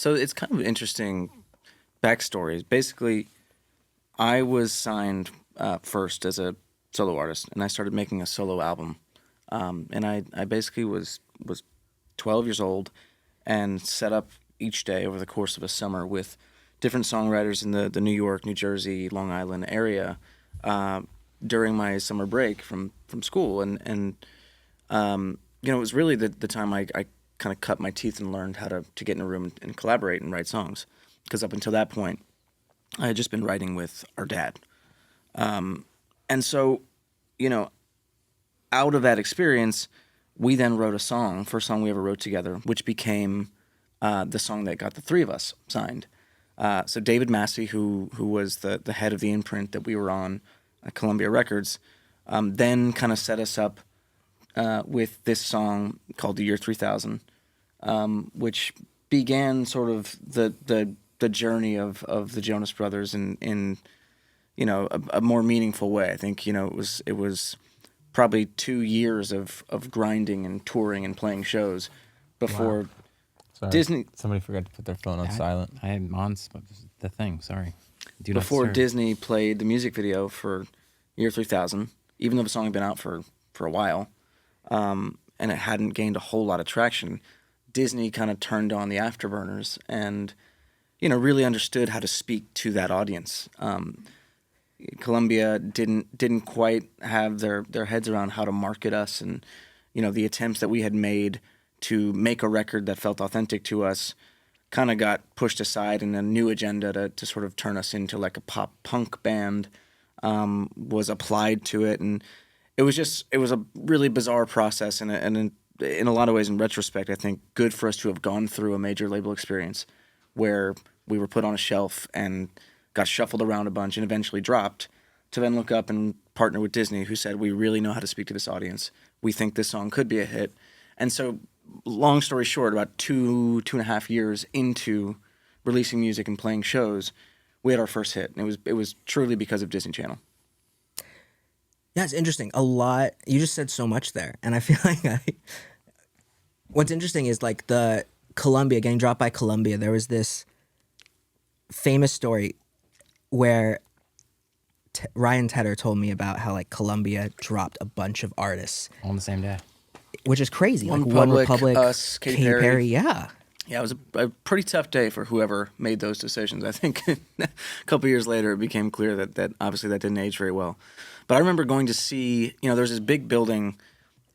So it's kind of interesting backstory. Basically, I was signed first as a solo artist, and I started making a solo album. And I basically was 12 years old and set up each day over the course of a summer with different songwriters in the New York, New Jersey, Long Island area uh, during my summer break from school. And it was really the time I kind of cut my teeth and learned how to get in a room and collaborate and write songs. Because up until that point, I had just been writing with our dad. And so, you know, out of that experience, we then wrote a song, first song we ever wrote together, which became the song that got the three of us signed. So David Massey, who was the head of the imprint that we were on at Columbia Records, then kind of set us up with this song called "The Year 3000," which began sort of the journey of the Jonas Brothers in a more meaningful way. I think it was probably 2 years of grinding and touring and playing shows before Wow. Sorry. Disney Somebody forgot to put their phone on silent. I am on the thing. Sorry. Do not before disturb. Disney played the music video for Year 3000, even though the song had been out for a while, and it hadn't gained a whole lot of traction. Disney kind of turned on the afterburners and really understood how to speak to that audience. Columbia didn't quite have their heads around how to market us, and the attempts that we had made to make a record that felt authentic to us kind of got pushed aside, and a new agenda to sort of turn us into like a pop punk band was applied to it, and it was a really bizarre process, and in a lot of ways, in retrospect, I think good for us to have gone through a major label experience where we were put on a shelf and got shuffled around a bunch and eventually dropped, to then look up and partner with Disney, who said, we really know how to speak to this audience. We think this song could be a hit. And so, long story short, about two and a half years into releasing music and playing shows, we had our first hit. And it was truly because of Disney Channel. Yeah, it's interesting. A lot. You just said so much there, and I feel like what's interesting is like the Columbia getting dropped by Columbia. There was this famous story where Ryan Tedder told me about how like Columbia dropped a bunch of artists On the same day. which is crazy. One like Republic, One Republic, us, Katy Katy Perry. Perry. Yeah. Yeah, it was a pretty tough day for whoever made those decisions. I think a couple years later, it became clear that obviously that didn't age very well. But I remember going to see, there's this big building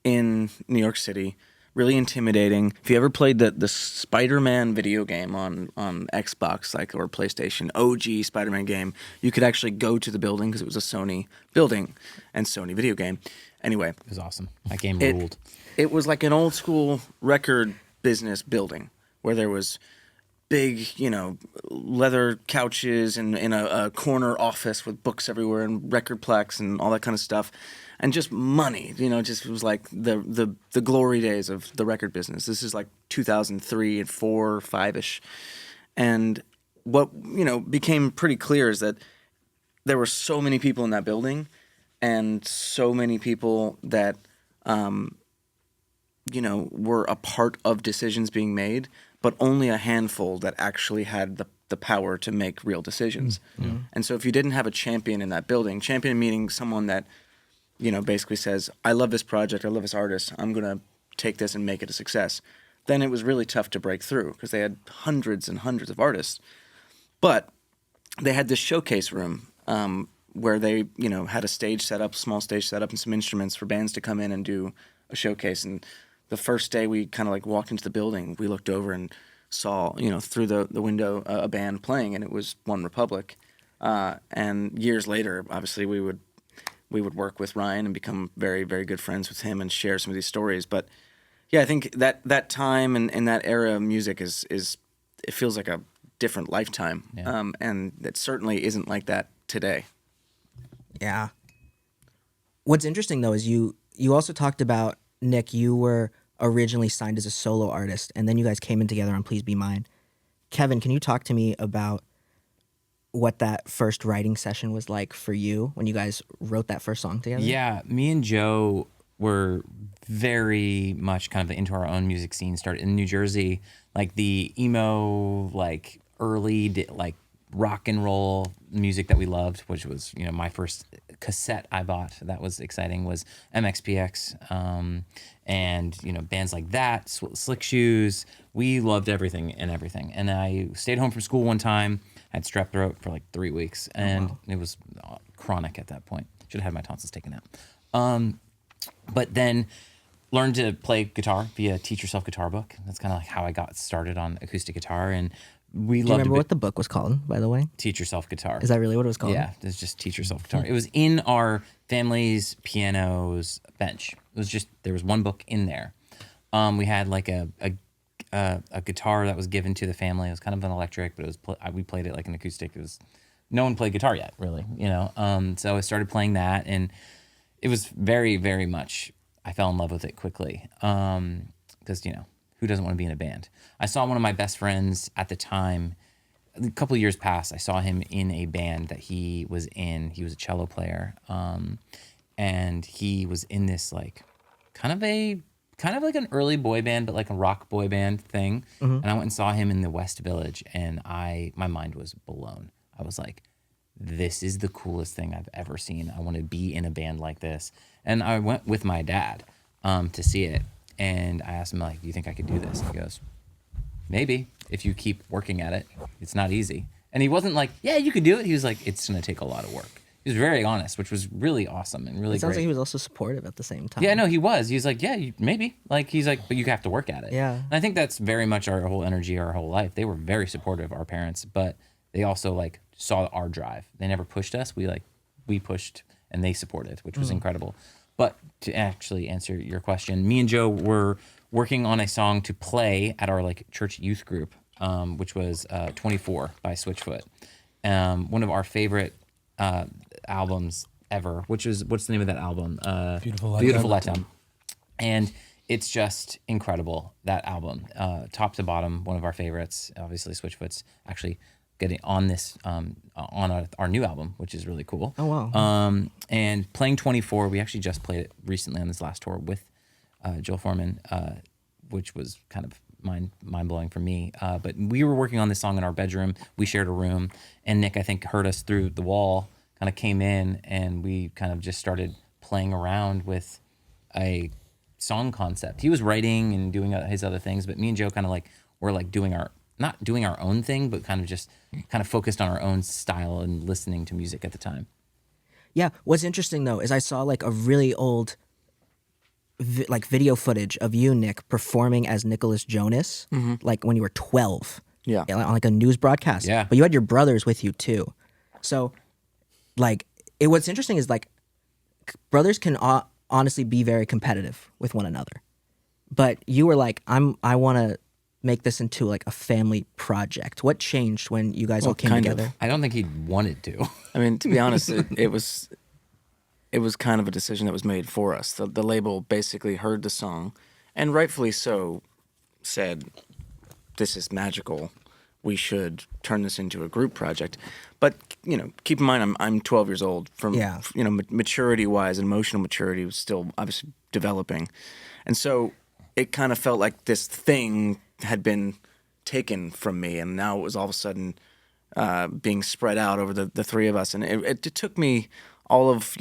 in New York City, really intimidating. If you ever played the Spider-Man video game on Xbox, or PlayStation, OG Spider-Man game, you could actually go to the building because it was a Sony building and Sony video game. Anyway, It was awesome. That game ruled. it was like an old school record business building where there was big, leather couches and in a corner office with books everywhere and record plaques and all that kind of stuff. And just money, just it was like the glory days of the record business. This is like 2003 and 4, 5-ish. And what, became pretty clear is that there were so many people in that building and so many people that, were a part of decisions being made, but only a handful that actually had the power to make real decisions. Mm-hmm. And so if you didn't have a champion in that building, champion meaning someone that, basically says, I love this project, I love this artist, I'm going to take this and make it a success, then it was really tough to break through because they had hundreds and hundreds of artists. But they had this showcase room where they, had a stage set up, small stage set up, and some instruments for bands to come in and do a showcase. And the first day we kind of like walked into the building, we looked over and saw, through the window a band playing, and it was One Republic. And years later, obviously, we would work with Ryan and become very, very good friends with him and share some of these stories. But yeah, I think that time and that era of music is it feels like a different lifetime. Yeah. And it certainly isn't like that today. Yeah. What's interesting though is you also talked about, Nick, you were originally signed as a solo artist and then you guys came in together on Please Be Mine. Kevin, can you talk to me about what that first writing session was like for you when you guys wrote that first song together? Yeah, me and Joe were very much kind of into our own music scene. Started in New Jersey, like the emo, like early like rock and roll music that we loved, which was, you know, my first cassette I bought that was exciting was MXPX, and, you know, bands like that, Slick Shoes. We loved everything. And I stayed home from school one time, had strep throat for like 3 weeks, and it was chronic at that point. Should have had my tonsils taken out. But then learned to play guitar via Teach Yourself Guitar book. That's kind of like how I got started on acoustic guitar. And we Do you remember what the book was called, by the way? Teach Yourself Guitar. Is that really what it was called? Yeah, it's just Teach Yourself Guitar. It was in our family's piano's bench. It was just, there was one book in there. We had like a guitar that was given to the family. It was kind of an electric, but it was we played it like an acoustic. It was, no one played guitar yet, really, you know. So I started playing that, and it was very, very much, I fell in love with it quickly. Because, you know, who doesn't want to be in a band? I saw one of my best friends at the time, a couple of years past, I saw him in a band that he was in. He was a cello player. And he was in this like kind of like an early boy band, but like a rock boy band thing. And I went and saw him in the West Village, and my mind was blown. I was like, this is the coolest thing I've ever seen. I want to be in a band like this. And I went with my dad to see it. And I asked him, like, do you think I could do this? And he goes, maybe, if you keep working at it. It's not easy. And he wasn't like, yeah, you could do it. He was like, it's going to take a lot of work. He was very honest, which was really awesome and really It sounds great. like he was also supportive at the same time. Yeah, no, he was. He's like, yeah, maybe. Like, he's like, but you have to work at it. Yeah. And I think that's very much our whole energy, our whole life. They were very supportive, our parents, but they also like saw our drive. They never pushed us. We pushed, and they supported, which was incredible. But to actually answer your question, me and Joe were working on a song to play at our like church youth group, which was 24 by Switchfoot. One of our favorite albums ever, which is, what's the name of that album? Beautiful Letdown. And it's just incredible, that album, top to bottom, one of our favorites. Obviously, Switchfoot's actually getting on this on our new album, which is really cool. Oh, wow. And playing 24, we actually just played it recently on this last tour with Joel Foreman, which was kind of mind blowing for me. But we were working on this song in our bedroom. We shared a room, and Nick, I think, heard us through the wall, kind of came in, and we kind of just started playing around with a song concept. He was writing and doing his other things, but me and Joe kind of like were like not doing our own thing, but kind of focused on our own style and listening to music at the time. Yeah. What's interesting though is I saw like a really old like video footage of you, Nick, performing as Nicholas Jonas, like when you were 12. Yeah. On like a news broadcast. Yeah. But you had your brothers with you too. So like what's interesting is like brothers can honestly be very competitive with one another. But you were like, I want to make this into like a family project. What changed when you guys all came together? I don't think he wanted to. I mean, to be honest, it was kind of a decision that was made for us. The label basically heard the song, and rightfully so, said, "This is magical. We should turn this into a group project." But you know, keep in mind, I'm 12 years old. Maturity wise, emotional maturity was still obviously developing, and so it kind of felt like this thing had been taken from me, and now it was all of a sudden being spread out over the three of us. And it took me all of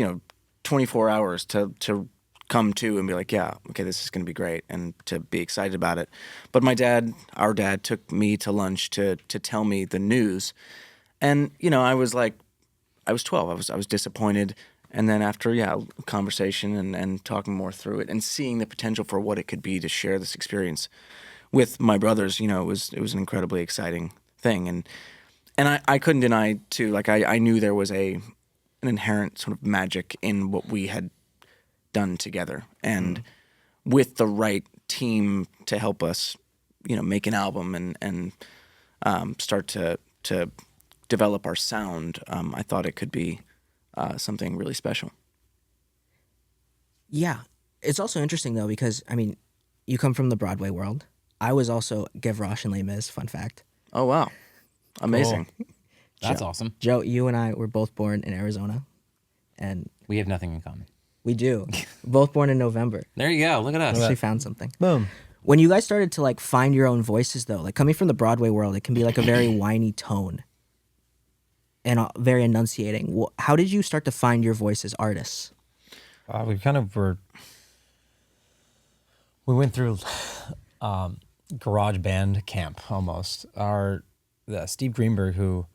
24 hours to come to and be like, yeah, okay, this is going to be great, and to be excited about it. But our dad took me to lunch to tell me the news, and I was 12. I was disappointed. And then after, conversation and talking more through it and seeing the potential for what it could be to share this experience with my brothers, it was an incredibly exciting thing. And I couldn't deny too, like I knew there was an inherent sort of magic in what we had done together. And with the right team to help us, make an album and start to develop our sound, I thought it could be something really special. Yeah. It's also interesting though, because I mean, you come from the Broadway world. I was also Gavroche in Les Mis, fun fact. Oh, wow. Amazing. Cool. That's awesome. Joe, you and I were both born in Arizona, and We have nothing in common. We do. Both born in November. There you go. Look at us. Actually found something. Boom. When you guys started to like find your own voices though, like coming from the Broadway world, it can be like a very whiny tone and very enunciating. How did you start to find your voice as artists? We kind of were. We went through garage band camp almost. Steve Greenberg, who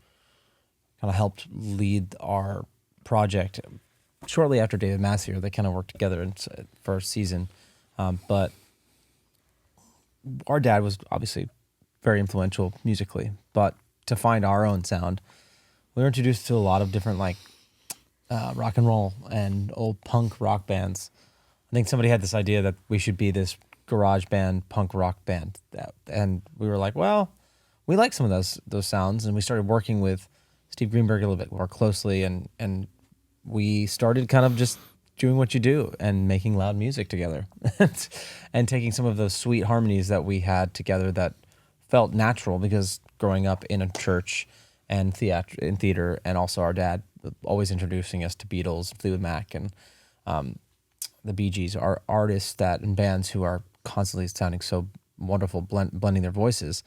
kind of helped lead our project shortly after David Massey, they kind of worked together for a season. But our dad was obviously very influential musically, but to find our own sound, we were introduced to a lot of different like rock and roll and old punk rock bands. I think somebody had this idea that we should be this garage band, punk rock band, and we were like, well, we like some of those sounds, and we started working with Steve Greenberg a little bit more closely, and we started kind of just doing what you do and making loud music together, and taking some of those sweet harmonies that we had together that felt natural because growing up in a church and theater, and also our dad always introducing us to Beatles, Fleetwood Mac, and the Bee Gees, are artists and bands who are constantly sounding so wonderful, blending their voices.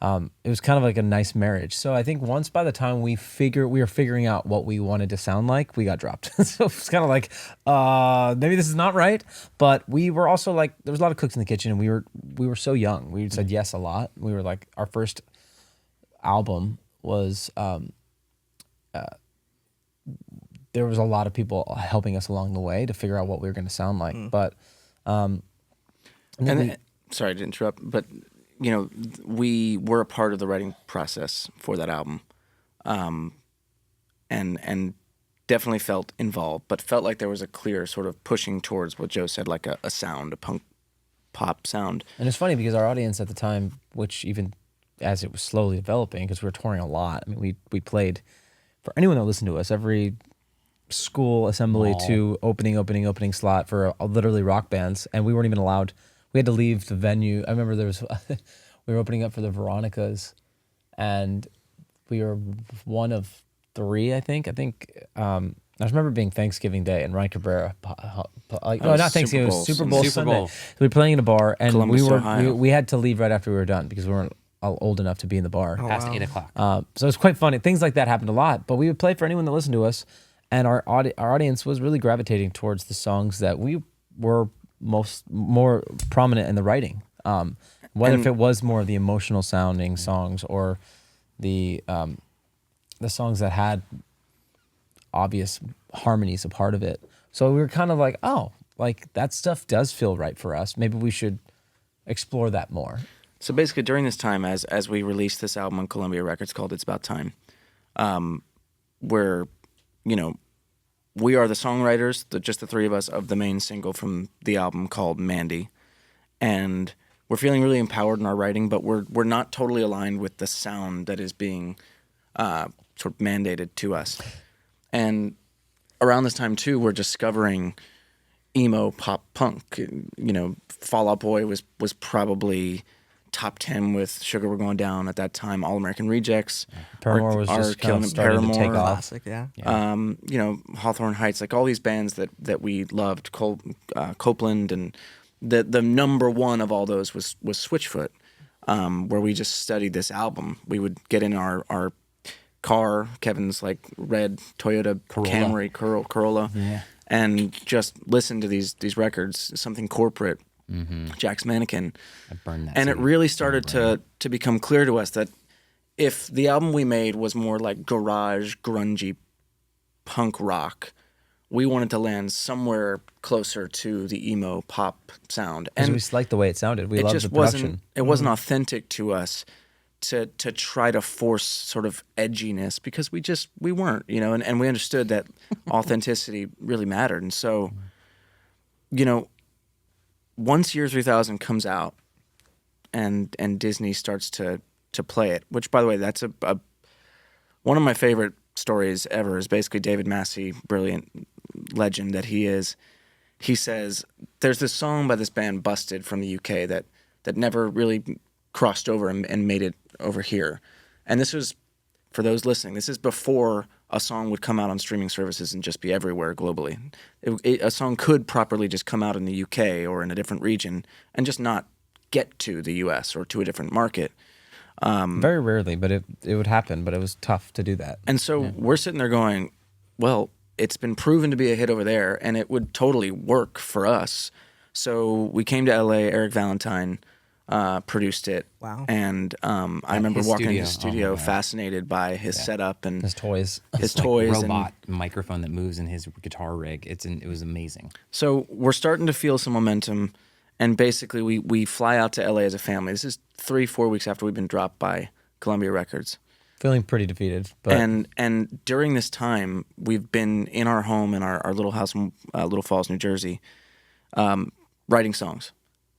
It was kind of like a nice marriage. So I think once by the time we were figuring out what we wanted to sound like, we got dropped. So it's kind of like, maybe this is not right. But we were also like, there was a lot of cooks in the kitchen, and we were so young. We said yes a lot. We were like, our first album was, there was a lot of people helping us along the way to figure out what we were going to sound like. But, sorry to interrupt, but you know, we were a part of the writing process for that album, and definitely felt involved, but felt like there was a clear sort of pushing towards what Joe said, like a sound, a punk pop sound. And it's funny because our audience at the time, which even as it was slowly developing, because we were touring a lot. I mean, we played for anyone that listened to us, every school assembly to opening slot for literally rock bands, and we weren't even allowed. We had to leave the venue. I remember there was we were opening up for the Veronicas, and we were one of three. I think. I remember being Thanksgiving Day and Ryan Cabrera. Not Thanksgiving. It was Super Bowl Sunday. So we were playing in a bar, and Columbus, Ohio. we had to leave right after we were done because we weren't old enough to be in the bar. Past 8 o'clock. So it's quite funny. Things like that happened a lot, but we would play for anyone that listened to us, and our audience was really gravitating towards the songs that we were more prominent in the writing. Whether if it was more of the emotional sounding songs or the songs that had obvious harmonies a part of it. So we were kind of like, oh, like that stuff does feel right for us. Maybe we should explore that more. So basically, during this time, as we released this album on Columbia Records called "It's About Time," where, you know, we are the songwriters, just the three of us, of the main single from the album called "Mandy," and we're feeling really empowered in our writing, but we're not totally aligned with the sound that is being sort of mandated to us. And around this time too, we're discovering emo pop punk. You know, Fall Out Boy was probably top 10 with Sugar We're Going Down at that time. All American Rejects. Paramore was just kind of starting to take off. Classic, yeah. You know, Hawthorne Heights, like all these bands that we loved, Copeland, and the number one of all those was Switchfoot, where we just studied this album. We would get in our car, Kevin's like red Toyota Camry Corolla, and just listen to these records, something corporate, Jack's Mannequin. I burned that. And it CD. really started to become clear to us that if the album we made was more like garage, grungy, punk rock, we wanted to land somewhere closer to the emo pop sound. And we liked the way it sounded. We loved the production. It wasn't authentic to us to try to force sort of edginess, because we weren't, you know, and we understood that authenticity really mattered. And so, you know, once Year 3000 comes out and Disney starts to play it, which, by the way, that's a one of my favorite stories ever, is basically David Massey, brilliant legend that he is. He says, there's this song by this band Busted from the UK that never really crossed over and made it over here. And this was, for those listening, this is before a song would come out on streaming services and just be everywhere globally. A song could properly just come out in the UK or in a different region and just not get to the US or to a different market. Very rarely, but it would happen. But it was tough to do that. And so we're sitting there going, well, it's been proven to be a hit over there, and it would totally work for us. So we came to LA. Eric Valentine produced it. Wow. And I remember his walking into studio. his studio, Oh my God. fascinated by his setup and His toys. his Like toys. robot microphone that moves in his guitar rig. It was amazing. So we're starting to feel some momentum, and basically we fly out to LA as a family. This is 3-4 weeks after we've been dropped by Columbia Records. Feeling pretty defeated. But And during this time, we've been in our home in our little house in Little Falls, New Jersey, writing songs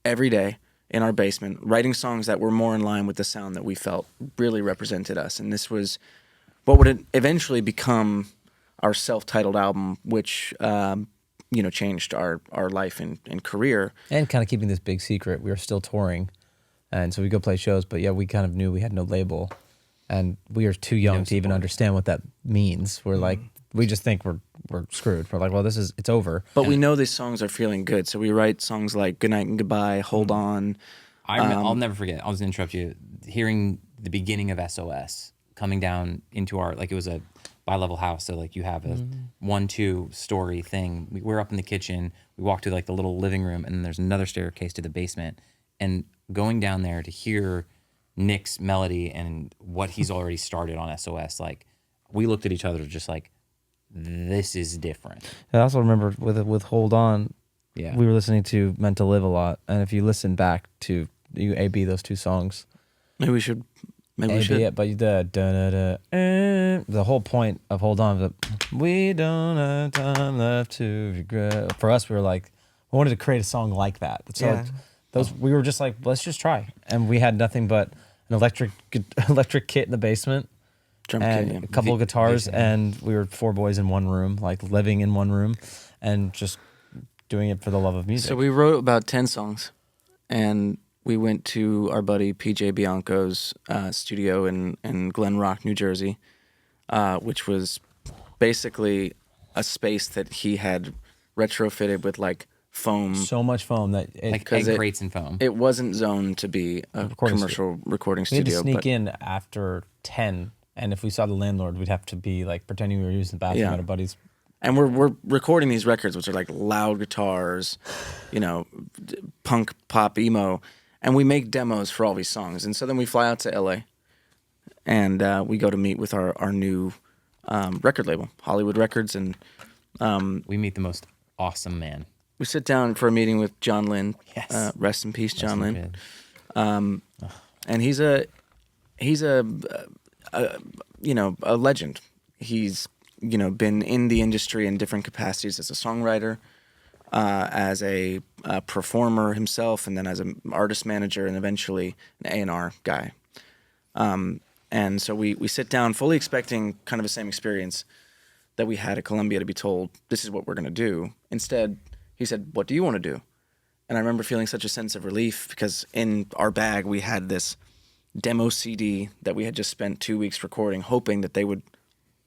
every day in our basement, writing songs that were more in line with the sound that we felt really represented us. And this was what would eventually become our self-titled album, which changed our life and career. and kind of keeping this big secret, we were still touring, and so we go play shows. But yeah, we kind of knew we had no label, and we are too young to even understand what that means. We're like, we just think we're screwed. We're like, well, it's over. But we know these songs are feeling good, so we write songs like "Good Night and Goodbye," "Hold On." I'll never forget. I was gonna interrupt you. Hearing the beginning of SOS coming down into our, like, it was a bi-level house, so like you have a 1-2 story thing. We're up in the kitchen. We walk to like the little living room, and then there's another staircase to the basement. And going down there to hear Nick's melody and what he's already started on SOS, like, we looked at each other just like, this is different. I also remember with Hold On, Yeah. we were listening to Meant to Live a lot, and if you listen back to you A/B those two songs, Maybe we should. A/B it, but the whole point of Hold On was that we don't have time left to regret. For us, we were like, we wanted to create a song like that. So Yeah. we were just like, let's just try, and we had nothing but an electric kit in the basement. Drum And kit, yeah. a couple of guitars, and we were 4 boys in one room, like living in one room, and just doing it for the love of music. So we wrote about 10 songs, and we went to our buddy PJ Bianco's studio in Glen Rock, New Jersey, which was basically a space that he had retrofitted with like foam. so much foam that it, Like 'cause egg crates and foam. It wasn't zoned to be a Recording commercial recording we had to studio. sneak but in after 10, and if we saw the landlord, we'd have to be like pretending we were using the bathroom Yeah. at a buddy's. And we're recording these records, which are like loud guitars, punk, pop, emo, and we make demos for all these songs. And so then we fly out to LA, and we go to meet with our new record label, Hollywood Records, and We meet the most awesome man. we sit down for a meeting with John Lynn. Yes. Rest in peace, John Rest in Lynn. peace. And he's a legend. He's been in the industry in different capacities as a songwriter, as a performer himself, and then as an artist manager, and eventually an A&R guy. And so we sit down fully expecting kind of the same experience that we had at Columbia, to be told, this is what we're going to do. Instead, he said, what do you want to do? And I remember feeling such a sense of relief, because in our bag we had this demo CD that we had just spent 2 weeks recording, hoping that they would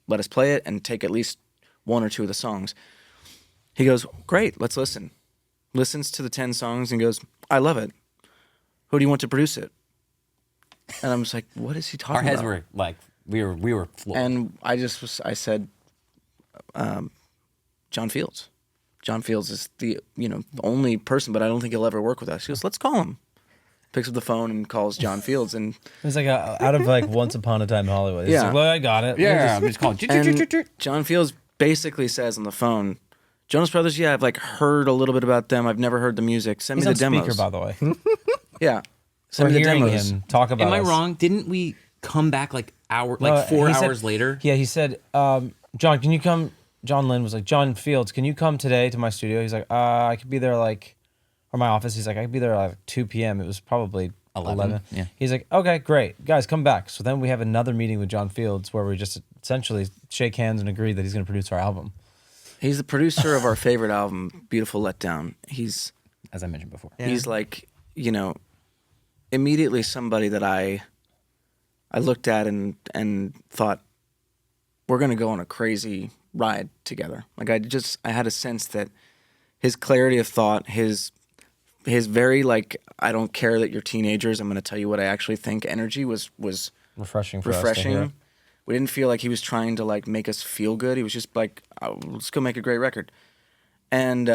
let us play it and take at least 1 or 2 of the songs. He goes, great, let's listen. Listens to the 10 songs and goes, I love it. Who do you want to produce it? And I'm just like, what is he talking Our heads about? were like, we were floored. And I said, John Fields. John Fields is the only person, but I don't think he'll ever work with us. He goes, let's call him. Picks up the phone and calls John Fields, and It was like out of like Once Upon a Time in Hollywood. It's Yeah. like, well, I got it. yeah, I'm just calling. and John Fields basically says on the phone, Jonas Brothers, yeah, I've like heard a little bit about them. I've never heard the music. Send He's me on the demos. speaker, by the way. Yeah, send We're me the hearing demos. him talk about Am I us. wrong? Didn't we come back like No, 4 he said- hours later? Yeah, he said, John, can you come? John Lynn was like, John Fields, can you come today to my studio? He's like, I could be there or my office. He's like, I could be there like 2 p.m. It was probably 11. Yeah. He's like, okay, great. Guys, come back. So then we have another meeting with John Fields where we just essentially shake hands and agree that he's going to produce our album. He's the producer of our favorite album, Beautiful Letdown. He's As I mentioned before. he's like, immediately somebody that I looked at and thought, we're gonna go on a crazy ride together. Like I had a sense that his clarity of thought, his very like, I don't care that you're teenagers, I'm gonna tell you what I actually think energy was Refreshing for us to hear. refreshing. We didn't feel like he was trying to like make us feel good. He was just like, oh, let's go make a great record. And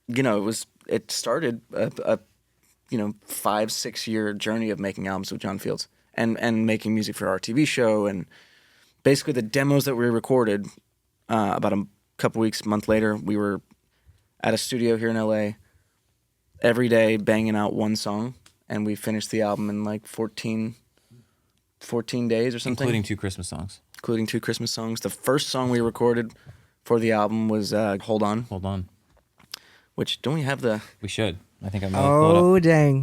you know, it started a 5-6 year journey of making albums with John Fields and making music for our TV show. And basically the demos that we recorded, about a couple weeks, month later, we were at a studio here in LA every day banging out one song, and we finished the album in like 14 days or something. Including 2 Christmas songs. Including 2 Christmas songs. The first song we recorded for the album was Hold On, Hold on. which, don't we have the... We should. I think I'm going to pull it up. Oh, dang.